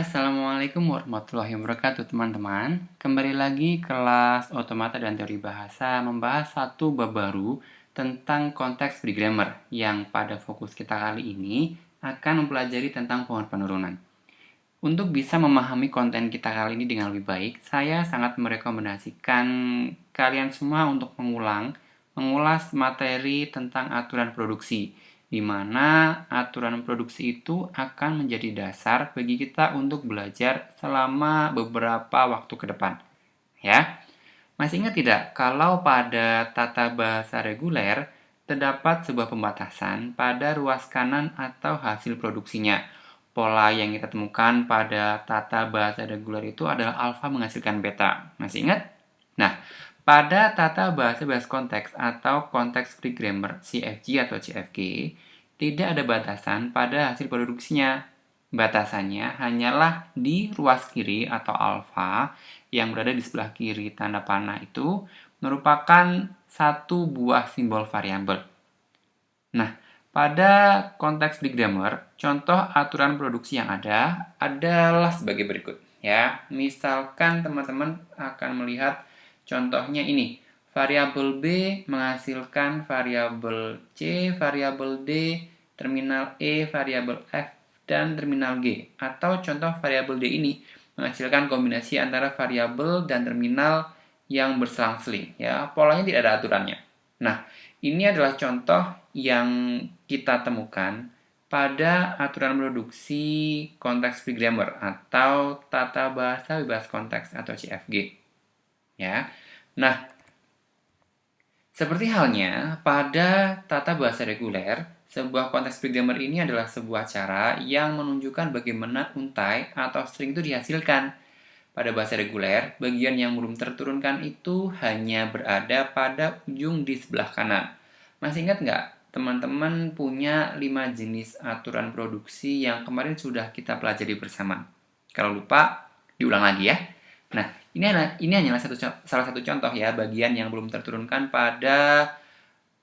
Assalamualaikum warahmatullahi wabarakatuh teman-teman. Kembali lagi kelas otomata dan teori bahasa membahas satu bab baru tentang konteks free grammar yang pada fokus kita kali ini akan mempelajari tentang pohon penurunan. Untuk bisa memahami konten kita kali ini dengan lebih baik, saya sangat merekomendasikan kalian semua untuk mengulas materi tentang aturan produksi, di mana aturan produksi itu akan menjadi dasar bagi kita untuk belajar selama beberapa waktu ke depan. Ya, masih ingat tidak kalau pada tata bahasa reguler terdapat sebuah pembatasan pada ruas kanan atau hasil produksinya. Pola yang kita temukan pada tata bahasa reguler itu adalah alfa menghasilkan beta. Masih ingat? Nah, pada tata bahasa bebas konteks atau konteks free grammar CFG atau CFG, tidak ada batasan pada hasil produksinya. Batasannya hanyalah di ruas kiri atau alfa yang berada di sebelah kiri tanda panah itu merupakan satu buah simbol variabel. Nah, pada konteks free grammar, contoh aturan produksi yang ada adalah sebagai berikut. Ya, misalkan teman-teman akan melihat contohnya ini. Variabel B menghasilkan variabel C, variabel D, terminal E, variabel F, dan terminal G. Atau contoh variabel D ini menghasilkan kombinasi antara variabel dan terminal yang berselang-seling. Ya, polanya tidak ada aturannya. Nah, ini adalah contoh yang kita temukan pada aturan produksi konteks free grammar atau tata bahasa bebas konteks atau CFG. Ya. Nah, seperti halnya pada tata bahasa reguler, sebuah konteks free grammar ini adalah sebuah cara yang menunjukkan bagaimana untai atau string itu dihasilkan. Pada bahasa reguler, bagian yang belum terturunkan itu hanya berada pada ujung di sebelah kanan. Masih ingat nggak? Teman-teman punya 5 jenis aturan produksi yang kemarin sudah kita pelajari bersama. Kalau lupa, diulang lagi ya. Nah, ini hanyalah salah satu contoh ya, bagian yang belum terturunkan pada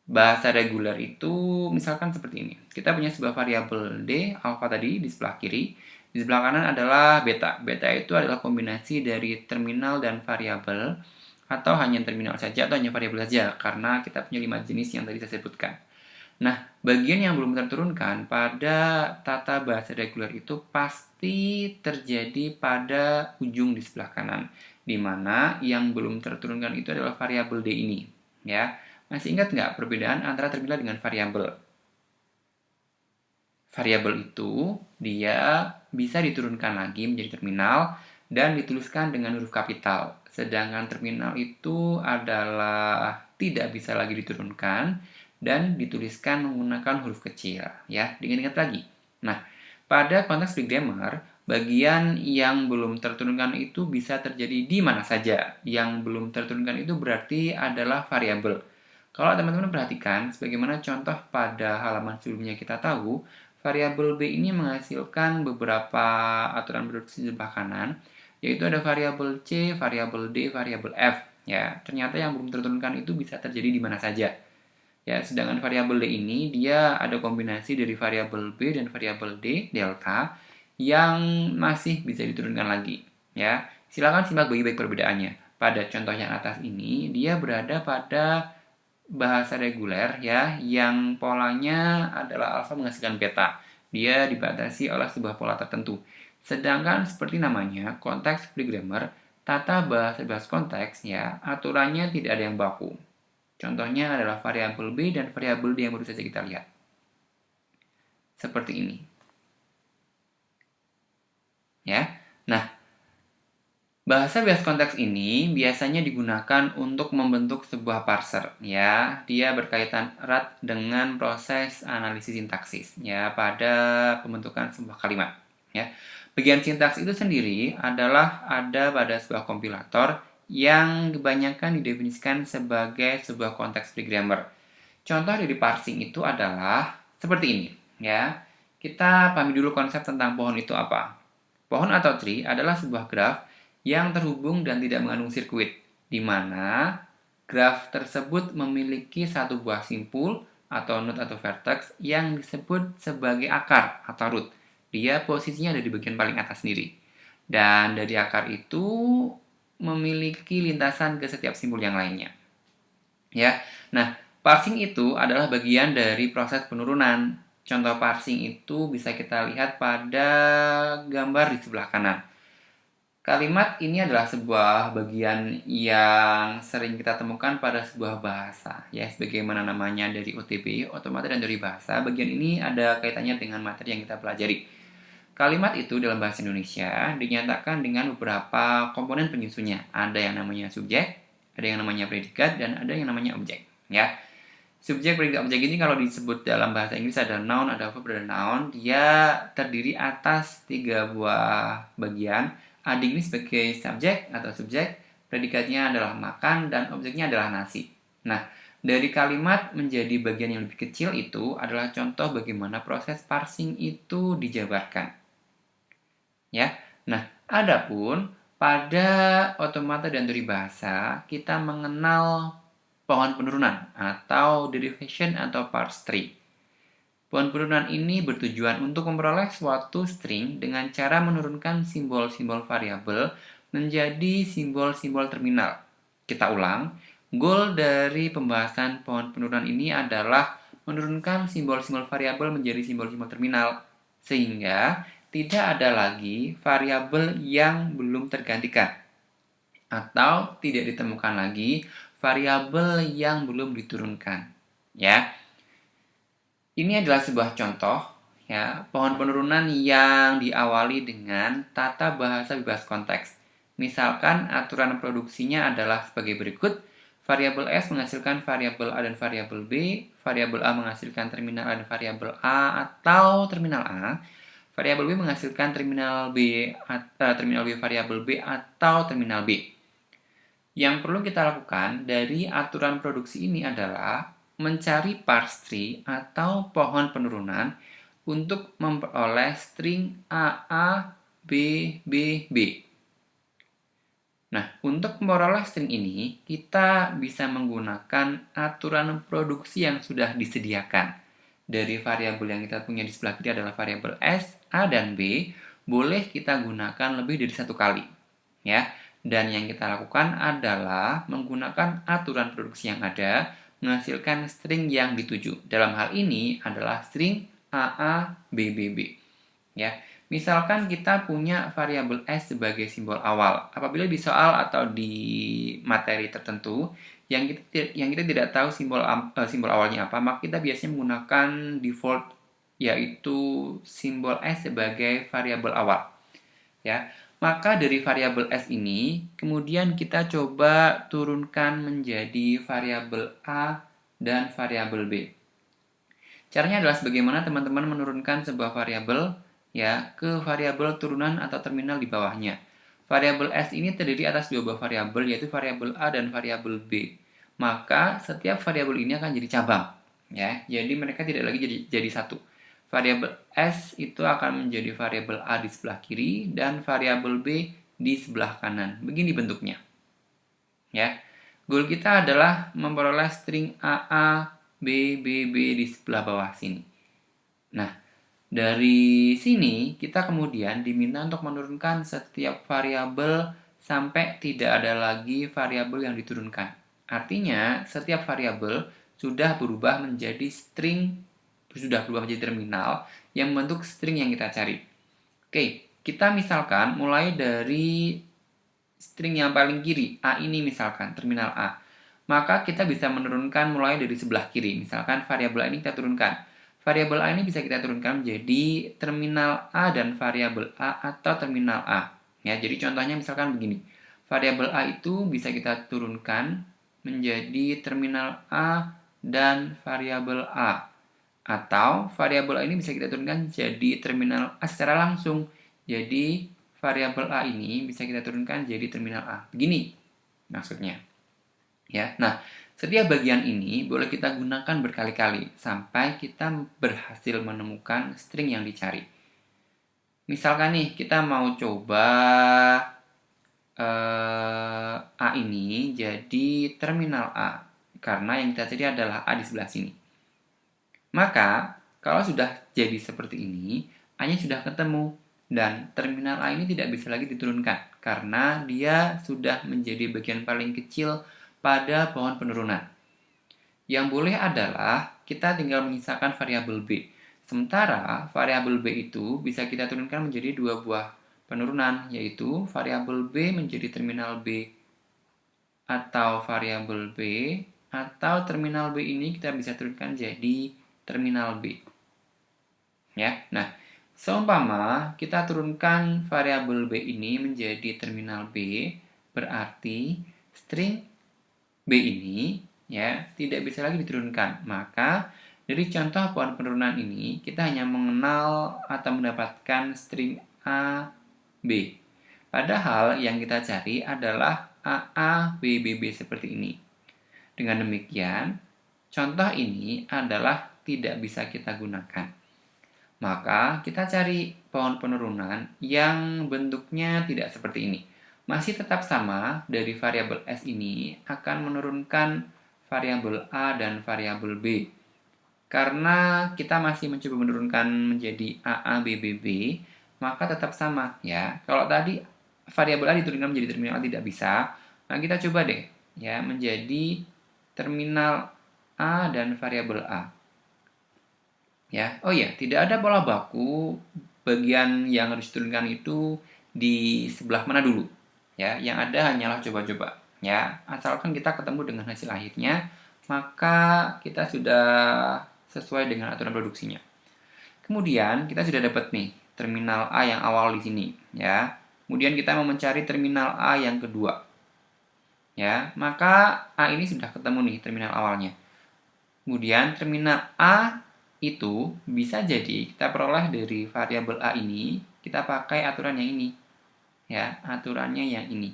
bahasa reguler itu misalkan seperti ini. Kita punya sebuah variabel D, alfa tadi di sebelah kiri. Di sebelah kanan adalah beta. Beta itu adalah kombinasi dari terminal dan variabel atau hanya terminal saja atau hanya variabel saja karena kita punya 5 jenis yang tadi saya sebutkan. Nah, bagian yang belum terturunkan pada tata bahasa reguler itu pasti terjadi pada ujung di sebelah kanan, di mana yang belum terturunkan itu adalah variabel D ini. Ya, masih ingat nggak perbedaan antara terminal dengan variabel? Variabel itu dia bisa diturunkan lagi menjadi terminal dan dituliskan dengan huruf kapital. Sedangkan terminal itu adalah tidak bisa lagi diturunkan dan dituliskan menggunakan huruf kecil. Ya, diingat lagi. Nah, pada konteks free grammar, bagian yang belum terturunkan itu bisa terjadi di mana saja. Yang belum terturunkan itu berarti adalah variabel. Kalau teman-teman perhatikan, sebagaimana contoh pada halaman sebelumnya kita tahu, variabel B ini menghasilkan beberapa aturan produksi di sebelah kanan, yaitu ada variabel C, variabel D, variabel F. Ya, ternyata yang belum terturunkan itu bisa terjadi di mana saja. Ya, sedangkan variabel D ini dia ada kombinasi dari variabel B dan variabel D, delta, yang masih bisa diturunkan lagi. Ya, silakan simak baik-baik perbedaannya. Pada contoh yang atas ini, dia berada pada bahasa reguler ya yang polanya adalah alfa menghasilkan beta. Dia dibatasi oleh sebuah pola tertentu. Sedangkan seperti namanya, konteks free grammar, tata bahasa bebas konteks ya, aturannya tidak ada yang baku. Contohnya adalah variabel B dan variabel D yang baru saja kita lihat. Seperti ini. Ya. Nah, bahasa bebas konteks ini biasanya digunakan untuk membentuk sebuah parser, ya. Dia berkaitan erat dengan proses analisis sintaksis, ya, pada pembentukan sebuah kalimat, ya. Bagian sintaks itu sendiri adalah ada pada sebuah kompilator yang kebanyakan didefinisikan sebagai sebuah konteks free grammar. Contoh dari parsing itu adalah seperti ini, ya. Kita pahami dulu konsep tentang pohon itu apa. Pohon atau tree adalah sebuah graf yang terhubung dan tidak mengandung sirkuit, di mana graf tersebut memiliki satu buah simpul atau node atau vertex yang disebut sebagai akar atau root. Dia posisinya ada di bagian paling atas sendiri. Dan dari akar itu memiliki lintasan ke setiap simbol yang lainnya. Ya. Nah, parsing itu adalah bagian dari proses penurunan. Contoh parsing itu bisa kita lihat pada gambar di sebelah kanan. Kalimat ini adalah sebuah bagian yang sering kita temukan pada sebuah bahasa. Ya, sebagaimana namanya dari OTB, otomatis dan teori bahasa, bagian ini ada kaitannya dengan materi yang kita pelajari. Kalimat itu dalam bahasa Indonesia dinyatakan dengan beberapa komponen penyusunnya. Ada yang namanya subjek, ada yang namanya predikat, dan ada yang namanya objek. Ya, subjek, predikat, objek ini kalau disebut dalam bahasa Inggris ada noun, ada verb, dan noun. Dia terdiri atas 3 buah bagian. Adik ini sebagai subjek atau subjek, predikatnya adalah makan, dan objeknya adalah nasi. Nah, dari kalimat menjadi bagian yang lebih kecil itu adalah contoh bagaimana proses parsing itu dijabarkan. Ya, nah, adapun pada otomata dan teori bahasa, kita mengenal pohon penurunan atau derivation atau parse tree. Pohon penurunan ini bertujuan untuk memperoleh suatu string dengan cara menurunkan simbol-simbol variabel menjadi simbol-simbol terminal. Kita ulang, goal dari pembahasan pohon penurunan ini adalah menurunkan simbol-simbol variabel menjadi simbol-simbol terminal, sehingga tidak ada lagi variabel yang belum tergantikan, atau tidak ditemukan lagi variabel yang belum diturunkan. Ya, ini adalah sebuah contoh ya, pohon penurunan yang diawali dengan tata bahasa bebas konteks. Misalkan aturan produksinya adalah sebagai berikut. Variabel S menghasilkan variabel A dan variabel B, variabel A menghasilkan terminal A dan variabel A atau terminal A. Variabel B menghasilkan terminal B, terminal B variabel B atau terminal B. Yang perlu kita lakukan dari aturan produksi ini adalah mencari parse tree atau pohon penurunan untuk memperoleh string AA, B, B, B. Nah, untuk memperoleh string ini, kita bisa menggunakan aturan produksi yang sudah disediakan. Dari variabel yang kita punya di sebelah kiri adalah variabel S, A, dan B, boleh kita gunakan lebih dari satu kali. Ya, dan yang kita lakukan adalah menggunakan aturan produksi yang ada, menghasilkan string yang dituju. Dalam hal ini adalah string AA, B, B, B. Ya, misalkan kita punya variabel S sebagai simbol awal. Apabila di soal atau di materi tertentu yang kita tidak tahu simbol awalnya apa, maka kita biasanya menggunakan default, yaitu simbol S sebagai variabel awal. Ya, maka dari variabel S ini kemudian kita coba turunkan menjadi variabel A dan variabel B. Caranya adalah sebagaimana teman-teman menurunkan sebuah variabel ya ke variabel turunan atau terminal di bawahnya. Variabel S ini terdiri atas 2 buah variabel, yaitu variabel A dan variabel B. Maka setiap variabel ini akan jadi cabang ya. Jadi mereka tidak lagi jadi satu. Variabel S itu akan menjadi variabel A di sebelah kiri dan variabel B di sebelah kanan. Begini bentuknya. Ya. Goal kita adalah memperoleh string AA, B, B, B di sebelah bawah sini. Nah, dari sini kita kemudian diminta untuk menurunkan setiap variabel sampai tidak ada lagi variabel yang diturunkan. Artinya, setiap variabel sudah berubah menjadi string, sudah berubah menjadi terminal yang membentuk string yang kita cari. Oke, kita misalkan mulai dari string yang paling kiri, A ini misalkan, terminal A. Maka kita bisa menurunkan mulai dari sebelah kiri. Misalkan variabel A ini kita turunkan. Variabel A ini bisa kita turunkan menjadi terminal A dan variabel A atau terminal A. Ya, jadi contohnya misalkan begini. Variabel A itu bisa kita turunkan menjadi terminal A dan variabel A. Atau variabel A ini bisa kita turunkan jadi terminal A secara langsung. Jadi variabel A ini bisa kita turunkan jadi terminal A. Begini maksudnya. Ya. Nah, setiap bagian ini boleh kita gunakan berkali-kali sampai kita berhasil menemukan string yang dicari. Misalkan nih, kita mau coba A ini jadi terminal A. Karena yang kita cari adalah A di sebelah sini. Maka, kalau sudah jadi seperti ini, A-nya sudah ketemu. Dan terminal A ini tidak bisa lagi diturunkan karena dia sudah menjadi bagian paling kecil pada pohon penurunan. Yang boleh adalah kita tinggal menyisakan variabel B. Sementara variabel B itu bisa kita turunkan menjadi dua buah penurunan, yaitu variabel B menjadi terminal B atau variabel B, atau terminal B ini kita bisa turunkan jadi terminal B. Ya, nah, seumpama kita turunkan variabel B ini menjadi terminal B, berarti string B ini ya tidak bisa lagi diturunkan. Maka dari contoh pohon penurunan ini kita hanya mengenal atau mendapatkan string A, B. Padahal yang kita cari adalah AA, BBB seperti ini. Dengan demikian, contoh ini adalah tidak bisa kita gunakan. Maka kita cari pohon penurunan yang bentuknya tidak seperti ini. Masih tetap sama, dari variabel S ini akan menurunkan variabel A dan variabel B. Karena kita masih mencoba menurunkan menjadi AA, BBB, maka tetap sama ya. Kalau tadi variabel A diturunkan menjadi terminal A tidak bisa, nah kita coba deh ya menjadi terminal A dan variabel A. Ya, oh ya, tidak ada pola baku bagian yang harus diturunkan itu di sebelah mana dulu. Ya, yang ada hanyalah coba-coba. Ya, asalkan kita ketemu dengan hasil akhirnya, maka kita sudah sesuai dengan aturan produksinya. Kemudian kita sudah dapat nih terminal A yang awal di sini, ya. Kemudian kita mau mencari terminal A yang kedua. Ya, maka A ini sudah ketemu nih terminal awalnya. Kemudian terminal A itu bisa jadi kita peroleh dari variabel A ini, kita pakai aturan yang ini. Ya, aturannya yang ini.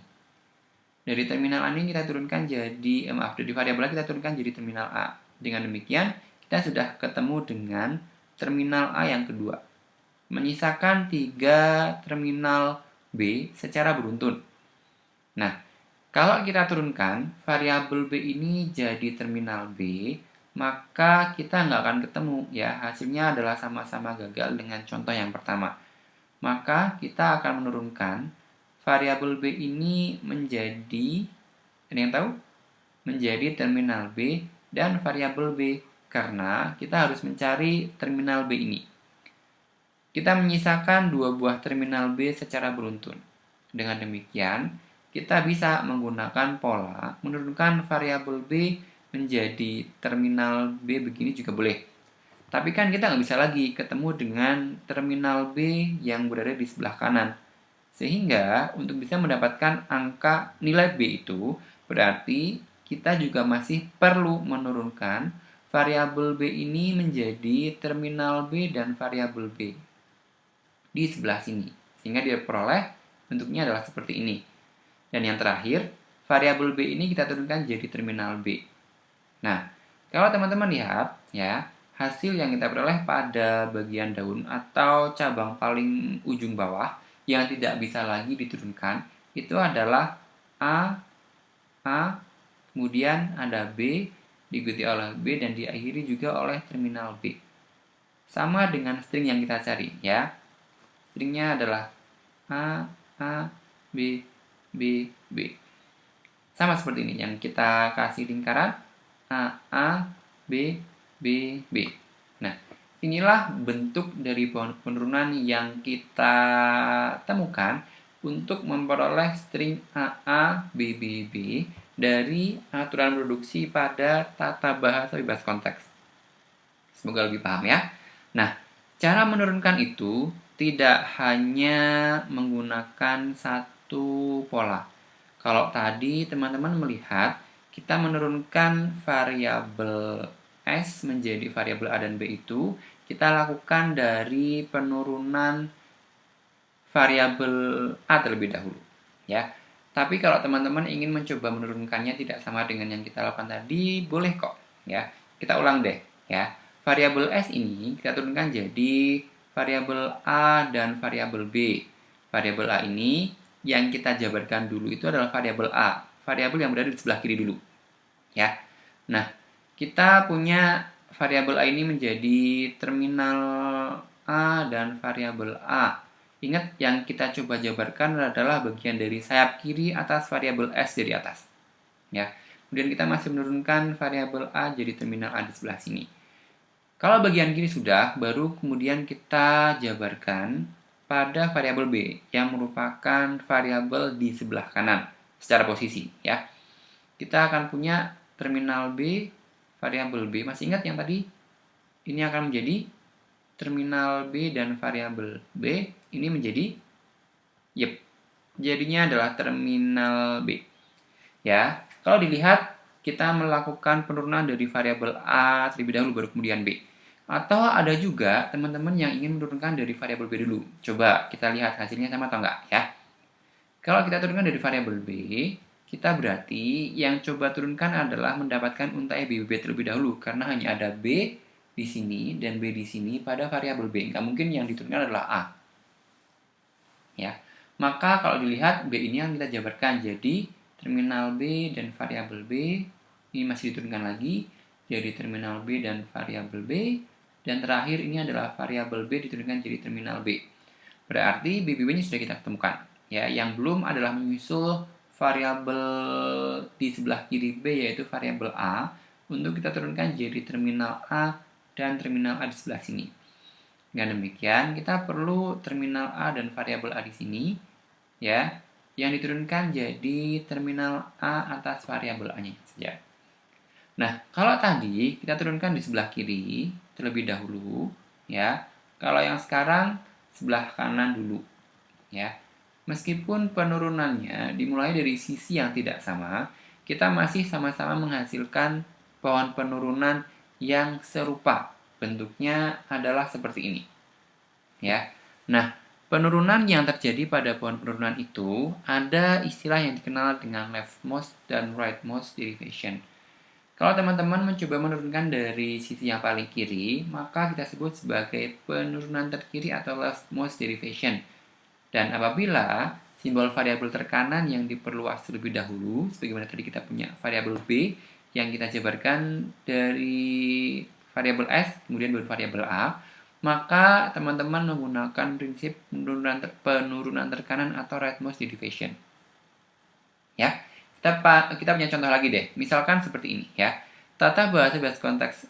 Dari terminal A ini kita turunkan jadi, dari variabel A kita turunkan jadi terminal A. Dengan demikian, kita sudah ketemu dengan terminal A yang kedua. Menyisakan 3 terminal B secara beruntun. Nah, kalau kita turunkan variabel B ini jadi terminal B, maka kita nggak akan ketemu ya, hasilnya adalah sama-sama gagal dengan contoh yang pertama. Maka kita akan menurunkan variabel B ini menjadi, ada yang tahu? Menjadi terminal B dan variabel B, karena kita harus mencari terminal B ini. Kita menyisakan dua buah terminal B secara beruntun. Dengan demikian, kita bisa menggunakan pola menurunkan variabel B menjadi terminal B begini juga boleh. Tapi kan kita nggak bisa lagi ketemu dengan terminal B yang berada di sebelah kanan. Sehingga untuk bisa mendapatkan angka nilai B itu, berarti kita juga masih perlu menurunkan variabel B ini menjadi terminal B dan variabel B di sebelah sini. Sehingga diperoleh bentuknya adalah seperti ini. Dan yang terakhir, variabel B ini kita turunkan jadi terminal B. Nah, kalau teman-teman lihat ya, hasil yang kita peroleh pada bagian daun atau cabang paling ujung bawah yang tidak bisa lagi diturunkan itu adalah A, kemudian ada B, diikuti oleh B dan diakhiri juga oleh terminal B. Sama dengan string yang kita cari ya. Stringnya adalah A, B, B, B. Sama seperti ini yang kita kasih lingkaran A, B, B, B. Nah, inilah bentuk dari pohon penurunan yang kita temukan untuk memperoleh string AA, B, B, B dari aturan produksi pada tata bahasa bebas konteks. Semoga lebih paham ya. Nah, cara menurunkan itu tidak hanya menggunakan satu pola. Kalau tadi teman-teman melihat kita menurunkan variabel S menjadi variabel A dan B itu, kita lakukan dari penurunan variabel A terlebih dahulu. Ya. Tapi kalau teman-teman ingin mencoba menurunkannya tidak sama dengan yang kita lakukan tadi, boleh kok. Ya. Kita ulang deh. Ya. Variabel S ini kita turunkan jadi variabel A dan variabel B. Variabel A ini yang kita jabarkan dulu itu adalah variabel A. Variabel yang berada di sebelah kiri dulu. Ya. Nah, kita punya variabel A ini menjadi terminal A dan variabel A. Ingat, yang kita coba jabarkan adalah bagian dari sayap kiri atas variabel S dari atas. Ya. Kemudian kita masih menurunkan variabel A jadi terminal A di sebelah sini. Kalau bagian kiri sudah, baru kemudian kita jabarkan pada variabel B yang merupakan variabel di sebelah kanan secara posisi. Ya. Kita akan punya terminal B, variabel B. Masih ingat yang tadi? Ini akan menjadi terminal B dan variabel B. Ini menjadi, jadinya adalah terminal B. Ya, kalau dilihat kita melakukan penurunan dari variabel A terlebih dahulu baru kemudian B. Atau ada juga teman-teman yang ingin menurunkan dari variabel B dulu. Coba kita lihat hasilnya sama atau enggak ya. Kalau kita turunkan dari variabel B, kita berarti yang coba turunkan adalah mendapatkan untai BB terlebih dahulu karena hanya ada B di sini dan B di sini pada variabel B. Nggak mungkin yang diturunkan adalah A. Ya. Maka kalau dilihat B ini yang kita jabarkan jadi terminal B dan variabel B ini masih diturunkan lagi jadi terminal B dan variabel B dan terakhir ini adalah variabel B diturunkan jadi terminal B. Berarti BB-nya sudah kita temukan. Ya, yang belum adalah menyusul variabel di sebelah kiri B yaitu variabel A untuk kita turunkan jadi terminal A dan terminal A di sebelah sini. Dengan demikian, kita perlu terminal A dan variabel A di sini, ya, yang diturunkan jadi terminal A atas variabel A-nya saja. Nah, kalau tadi kita turunkan di sebelah kiri terlebih dahulu, ya. Kalau yang sekarang sebelah kanan dulu, ya. Meskipun penurunannya dimulai dari sisi yang tidak sama, kita masih sama-sama menghasilkan pohon penurunan yang serupa. Bentuknya adalah seperti ini. Ya. Nah, penurunan yang terjadi pada pohon penurunan itu ada istilah yang dikenal dengan leftmost dan rightmost derivation. Kalau teman-teman mencoba menurunkan dari sisi yang paling kiri, maka kita sebut sebagai penurunan terkiri atau leftmost derivation. Dan apabila simbol variabel terkanan yang diperluas terlebih dahulu, sebagaimana tadi kita punya variabel B yang kita jabarkan dari variabel S, kemudian baru variabel A, maka teman-teman menggunakan prinsip penurunan terkanan atau rightmost derivation. Ya, kita punya contoh lagi deh. Misalkan seperti ini ya. Tata bahasa bebas konteks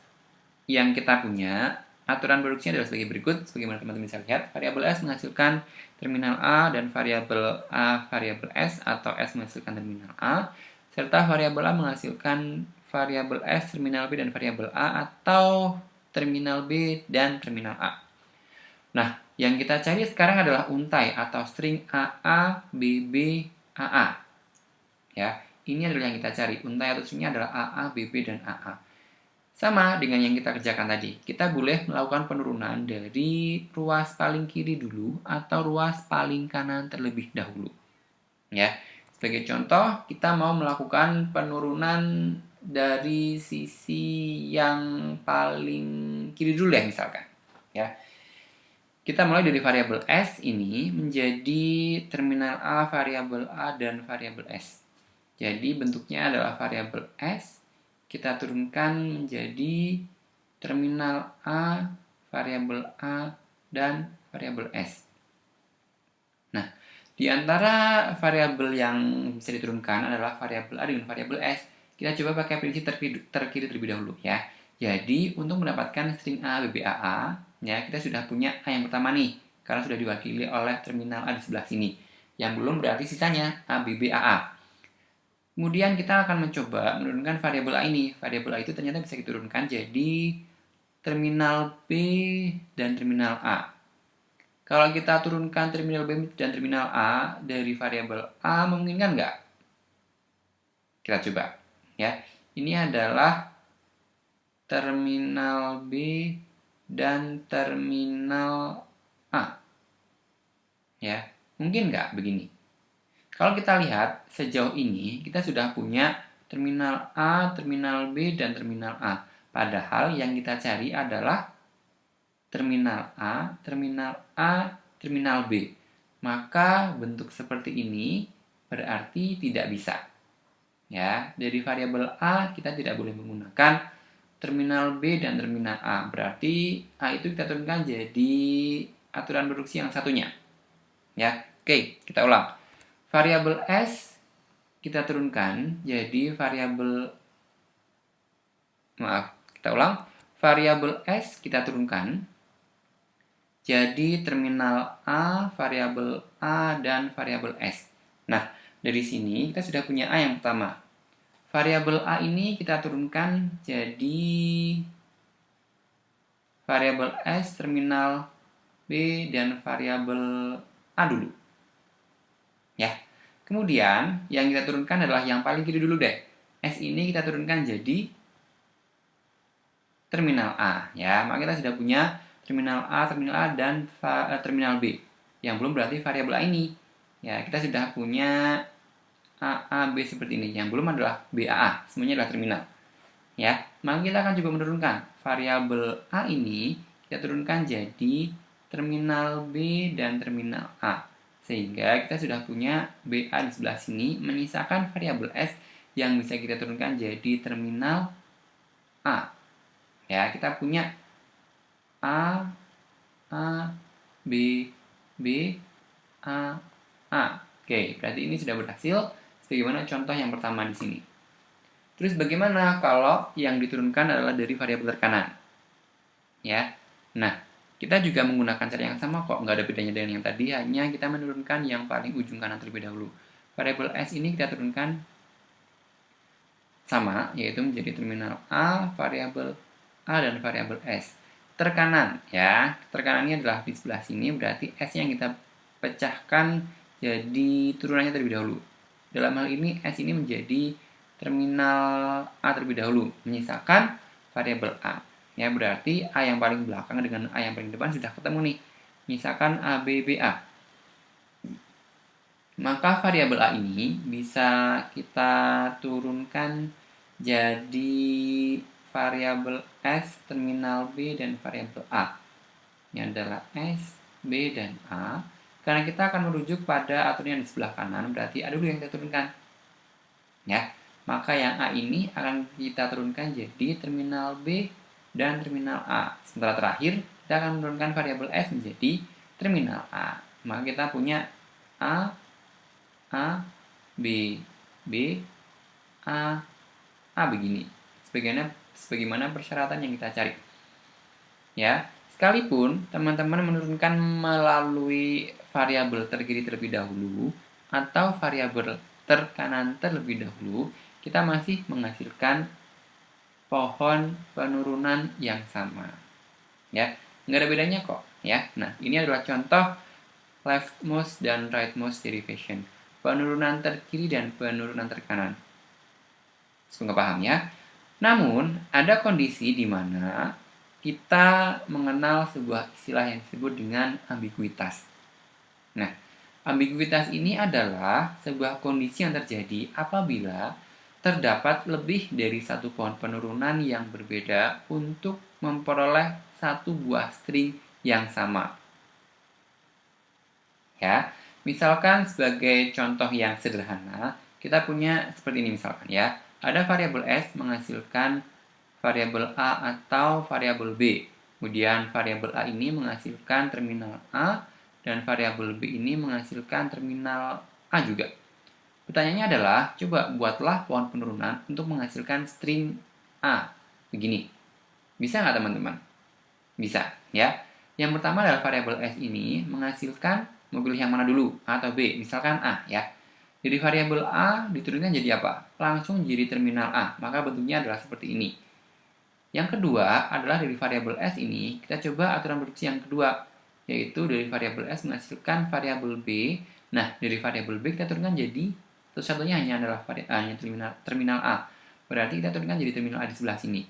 yang kita punya, aturan produksinya adalah sebagai berikut. Sebagaimana teman-teman bisa lihat, variabel S menghasilkan terminal A dan variabel A variabel S atau S menghasilkan terminal A, serta variabel A menghasilkan variabel S terminal B dan variabel A atau terminal B dan terminal A. Nah, yang kita cari sekarang adalah untai atau string AA, BB, AA. Ya, ini adalah yang kita cari. Untai atau stringnya adalah AA, BB, dan AA. Sama dengan yang kita kerjakan tadi. Kita boleh melakukan penurunan dari ruas paling kiri dulu atau ruas paling kanan terlebih dahulu. Ya, sebagai contoh, kita mau melakukan penurunan dari sisi yang paling kiri dulu ya misalkan. Ya. Kita mulai dari variabel S ini menjadi terminal A, variabel A, dan variabel S. Jadi bentuknya adalah variabel S, kita turunkan menjadi terminal A, variabel A, dan variabel S. Nah, di antara variabel yang bisa diturunkan adalah variabel A dengan variabel S. Kita coba pakai prinsip terkiri terlebih dahulu ya. Jadi, untuk mendapatkan string A, B, B, A, A, ya, kita sudah punya A yang pertama nih, karena sudah diwakili oleh terminal A di sebelah sini. Yang belum berarti sisanya A, B, B, A, A. Kemudian kita akan mencoba menurunkan variabel A ini. Variabel A itu ternyata bisa diturunkan jadi terminal B dan terminal A. Kalau kita turunkan terminal B dan terminal A dari variabel A, memungkinkan nggak? Kita coba. Ya, ini adalah terminal B dan terminal A. Ya, mungkin nggak begini? Kalau kita lihat, sejauh ini kita sudah punya terminal A, terminal B, dan terminal A. Padahal yang kita cari adalah terminal A, terminal B. Maka bentuk seperti ini berarti tidak bisa. Ya, dari variabel A kita tidak boleh menggunakan terminal B dan terminal A. Berarti A itu kita turunkan jadi aturan produksi yang satunya. Ya, oke, kita ulang. Variabel S kita turunkan jadi kita ulang. Variabel S kita turunkan jadi terminal A, variabel A, dan variabel S. Nah, dari sini kita sudah punya A yang pertama. Variabel A ini kita turunkan jadi variabel S, terminal B, dan variabel A dulu. Ya. Kemudian, yang kita turunkan adalah yang paling kiri dulu deh. S ini kita turunkan jadi terminal A. Ya, maka kita sudah punya terminal A, dan terminal B. Yang belum berarti variabel A ini. Ya, kita sudah punya A, B seperti ini. Yang belum adalah BAA. Semuanya adalah terminal. Ya, maka kita akan coba menurunkan variabel A ini kita turunkan jadi terminal B dan terminal A. Sehingga kita sudah punya BA di sebelah sini menyisakan variabel S yang bisa kita turunkan jadi terminal A. Ya, kita punya A, B, B, A, A. Oke, berarti ini sudah berhasil sebagaimana contoh yang pertama di sini. Terus bagaimana kalau yang diturunkan adalah dari variabel tekanan? Ya, nah kita juga menggunakan cara yang sama kok, nggak ada bedanya dengan yang tadi, hanya kita menurunkan yang paling ujung kanan terlebih dahulu. Variabel S ini kita turunkan sama, yaitu menjadi terminal A, variabel A, dan variabel S. Tekanan, ya, tekanannya adalah di sebelah sini, berarti S yang kita pecahkan jadi turunannya terlebih dahulu. Dalam hal ini, S ini menjadi terminal A terlebih dahulu, menyisakan variabel A. Ya, berarti A yang paling belakang dengan A yang paling depan sudah ketemu nih. Menyisakan A, B, B, A. Maka variabel A ini bisa kita turunkan jadi variabel S, terminal B, dan variabel A. Ini adalah S, B, dan A. Karena kita akan merujuk pada aturan yang di sebelah kanan, berarti A dulu yang kita turunkan. Ya, maka yang A ini akan kita turunkan jadi terminal B dan terminal A. Sementara terakhir, kita akan menurunkan variabel S menjadi terminal A. Maka kita punya A, B, B, A begini. Sebagaimana persyaratan yang kita cari. Ya, sekalipun teman-teman menurunkan melalui variabel terkiri terlebih dahulu atau variabel terkanan terlebih dahulu, kita masih menghasilkan pohon penurunan yang sama. Ya, nggak ada bedanya kok. Ya, nah ini adalah contoh leftmost dan rightmost derivation, penurunan terkiri dan penurunan terkanan. Semoga paham ya. Namun, ada kondisi di mana kita mengenal sebuah istilah yang disebut dengan ambiguitas. Nah, ambiguitas ini adalah sebuah kondisi yang terjadi apabila terdapat lebih dari satu pohon penurunan yang berbeda untuk memperoleh satu buah string yang sama. Ya, misalkan sebagai contoh yang sederhana, kita punya seperti ini misalkan ya. Ada variabel S menghasilkan variabel A atau variabel B. Kemudian variabel A ini menghasilkan terminal A dan variabel B ini menghasilkan terminal A juga. Pertanyaannya adalah, coba buatlah pohon penurunan untuk menghasilkan string A. Begini. Bisa nggak teman-teman? Bisa, ya. Yang pertama adalah variabel S ini menghasilkan, mau pilih yang mana dulu? A atau B? Misalkan A, ya. Jadi variabel A diturunkan jadi apa? Langsung jadi terminal A, maka bentuknya adalah seperti ini. Yang kedua adalah dari variabel S ini, kita coba aturan produksi yang kedua, yaitu dari variabel S menghasilkan variabel B. Nah, dari variabel B kita turunkan jadi, satu-satunya hanya adalah terminal A. Berarti kita turunkan jadi terminal A di sebelah sini.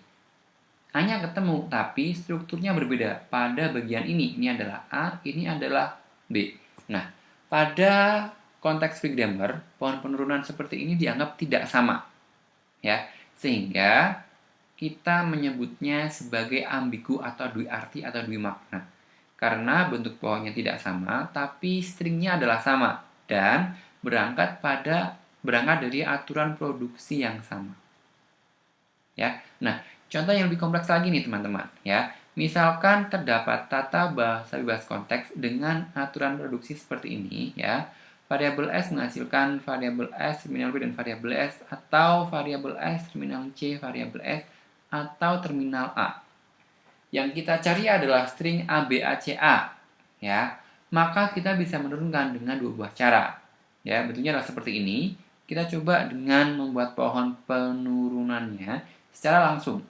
Hanya ketemu, tapi strukturnya berbeda. Pada bagian ini adalah A, ini adalah B. Nah, pada konteks Venn diagram, pohon penurunan seperti ini dianggap tidak sama. Ya, sehingga kita menyebutnya sebagai ambigu atau dui arti atau dui makna. Karena bentuk pohonnya tidak sama, tapi stringnya adalah sama dan berangkat dari aturan produksi yang sama. Ya. Nah, contoh yang lebih kompleks lagi nih teman-teman, ya. Misalkan terdapat tata bahasa bebas konteks dengan aturan produksi seperti ini, ya. Variabel S menghasilkan variabel S, terminal B, dan variabel S, atau variabel S, terminal C, variabel S, atau terminal A. Yang kita cari adalah string ABACA, ya. Maka kita bisa menurunkan dengan dua buah cara. Ya, bentuknya adalah seperti ini. Kita coba dengan membuat pohon penurunannya secara langsung.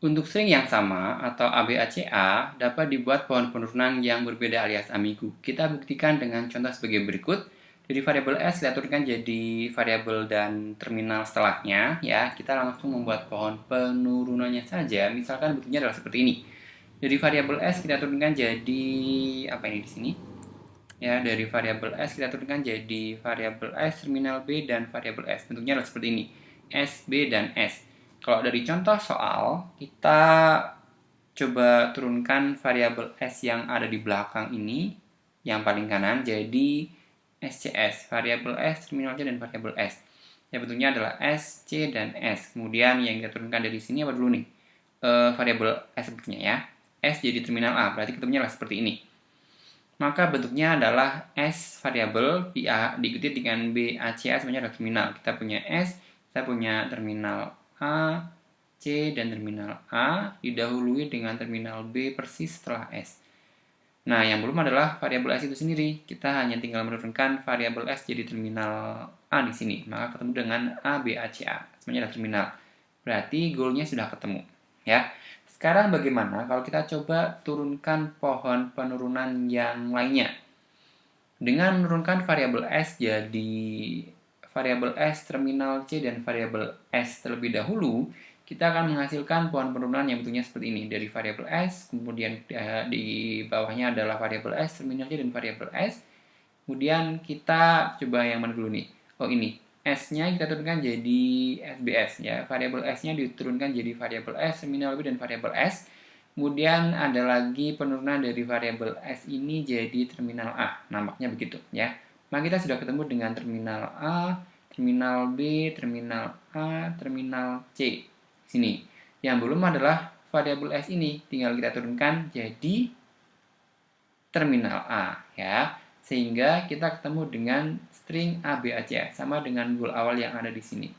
Untuk string yang sama atau ABACA dapat dibuat pohon penurunan yang berbeda alias ambigu. Kita buktikan dengan contoh sebagai berikut. Dari variabel S kita turunkan jadi variabel dan terminal setelahnya, ya. Kita langsung membuat pohon penurunannya saja. Misalkan bentuknya adalah seperti ini. Dari variabel S kita turunkan jadi apa ini di sini? Ya, dari variabel S kita turunkan jadi variabel S, terminal B, dan variabel S. Bentuknya adalah seperti ini. S, B, dan S. Kalau dari contoh soal, kita coba turunkan variabel S yang ada di belakang ini, yang paling kanan, jadi SCS, variabel S, terminal C, dan variabel S. Ya, bentuknya adalah S, C, dan S. Kemudian yang kita turunkan dari sini apa dulu nih? Variabel S sebetulnya ya. S jadi terminal A, berarti ketemunya adalah seperti ini. Maka bentuknya adalah S variabel diikuti dengan B, A, C, A semuanya adalah terminal. Kita punya S, kita punya terminal A, C, dan terminal A didahului dengan terminal B persis setelah S. Nah, yang belum adalah variabel S itu sendiri. Kita hanya tinggal menurunkan variabel S jadi terminal A di sini. Maka ketemu dengan A, B, A, C, A. Semuanya adalah terminal. Berarti goalnya sudah ketemu. Ya. Sekarang bagaimana kalau kita coba turunkan pohon penurunan yang lainnya? Dengan menurunkan variabel S jadi variabel S, terminal C, dan variabel S terlebih dahulu, kita akan menghasilkan pohon penurunan yang bentuknya seperti ini. Dari variabel S, kemudian di bawahnya adalah variabel S, terminal C, dan variabel S. Kemudian kita coba yang mana dulu nih? Oh ini, S-nya kita turunkan jadi SBS ya. Variabel S-nya diturunkan jadi variabel S, terminal B, dan variabel S. Kemudian ada lagi penurunan dari variabel S ini jadi terminal A. Nampaknya begitu ya. Nah, kita sudah ketemu dengan terminal A, terminal B, terminal A, terminal C. Sini. Yang belum adalah variabel S ini. Tinggal kita turunkan jadi terminal A ya. Sehingga kita ketemu dengan string ABAC sama dengan goal awal yang ada di sini.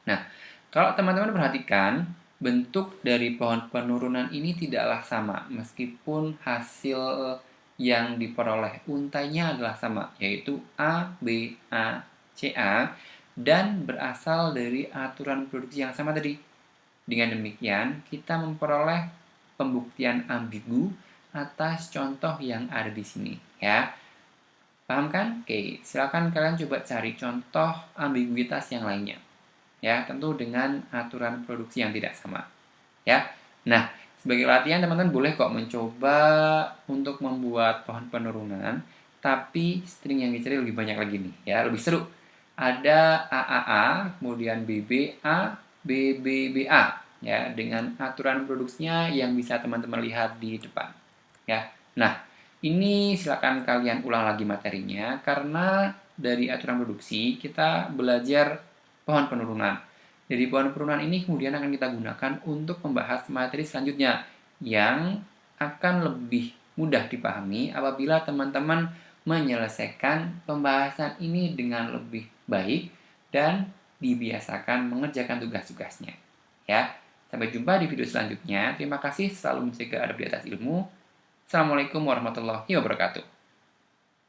Nah, kalau teman-teman perhatikan, bentuk dari pohon penurunan ini tidaklah sama, meskipun hasil yang diperoleh untainya adalah sama, yaitu A, B, A, C, A, dan berasal dari aturan produksi yang sama tadi. Dengan demikian, kita memperoleh pembuktian ambigu atas contoh yang ada di sini, ya. Paham kan? Oke, silakan kalian coba cari contoh ambiguitas yang lainnya. Ya, tentu dengan aturan produksi yang tidak sama. Ya. Nah, sebagai latihan teman-teman boleh kok mencoba untuk membuat pohon penurunan, tapi string yang dicari lebih banyak lagi nih, ya, lebih seru. Ada AAA, kemudian BBA, BBBA, ya, dengan aturan produksinya yang bisa teman-teman lihat di depan. Ya. Nah, ini silakan kalian ulang lagi materinya karena dari aturan produksi kita belajar pohon penurunan. Dari pohon penurunan ini kemudian akan kita gunakan untuk membahas materi selanjutnya yang akan lebih mudah dipahami apabila teman-teman menyelesaikan pembahasan ini dengan lebih baik dan dibiasakan mengerjakan tugas-tugasnya. Ya, sampai jumpa di video selanjutnya. Terima kasih, selalu menjaga adab di atas ilmu. Assalamualaikum warahmatullahi wabarakatuh.